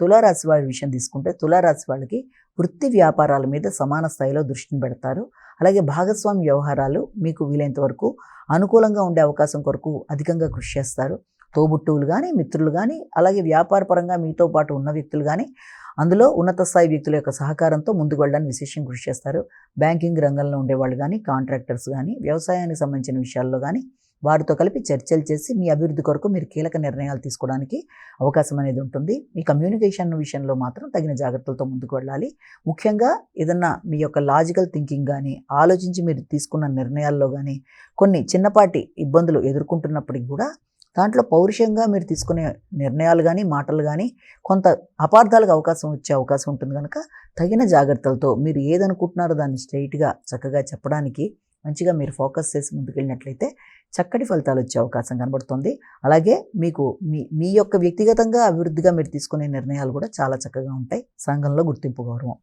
తులారాశి వారి విషయం తీసుకుంటే తులారాశి వాళ్ళకి వృత్తి వ్యాపారాల మీద సమాన స్థాయిలో దృష్టిని పెడతారు. అలాగే భాగస్వామి వ్యవహారాలు మీకు వీలైనంత వరకు అనుకూలంగా ఉండే అవకాశం కొరకు అధికంగా కృషి చేస్తారు. తోబుట్టువులు కానీ, మిత్రులు కానీ, అలాగే వ్యాపారపరంగా మీతో పాటు ఉన్న వ్యక్తులు కానీ, అందులో ఉన్నత స్థాయి వ్యక్తుల యొక్క సహకారంతో ముందుకు వెళ్ళడానికి విశేషం కృషి చేస్తారు. బ్యాంకింగ్ రంగంలో ఉండేవాళ్ళు కానీ, కాంట్రాక్టర్స్ కానీ, వ్యవసాయానికి సంబంధించిన విషయాల్లో కానీ వారితో కలిపి చర్చలు చేసి మీ అభివృద్ధి కొరకు మీరు కీలక నిర్ణయాలు తీసుకోవడానికి అవకాశం అనేది ఉంటుంది. మీ కమ్యూనికేషన్ విషయంలో మాత్రం తగిన జాగ్రత్తలతో ముందుకు వెళ్ళాలి. ముఖ్యంగా ఏదన్నా మీ యొక్క లాజికల్ థింకింగ్ కానీ, ఆలోచించి మీరు తీసుకున్న నిర్ణయాల్లో కానీ కొన్ని చిన్నపాటి ఇబ్బందులు ఎదుర్కొంటున్నప్పటికీ కూడా దాంట్లో పౌరుషంగా మీరు తీసుకునే నిర్ణయాలు కానీ, మాటలు కానీ కొంత అపార్థాలకు వచ్చే అవకాశం ఉంటుంది కనుక తగిన జాగ్రత్తలతో మీరు ఏదనుకుంటున్నారో దాన్ని స్ట్రైట్గా చక్కగా చెప్పడానికి మంచిగా మీరు ఫోకస్ చేసి ముందుకెళ్ళినట్లయితే చక్కటి ఫలితాలు వచ్చే అవకాశం కనబడుతుంది. అలాగే మీకు మీ యొక్క వ్యక్తిగతంగా అభివృద్ధిగా మీరు తీసుకునే నిర్ణయాలు కూడా చాలా చక్కగా ఉంటాయి. సంఘంలో గుర్తింపు, గౌరవం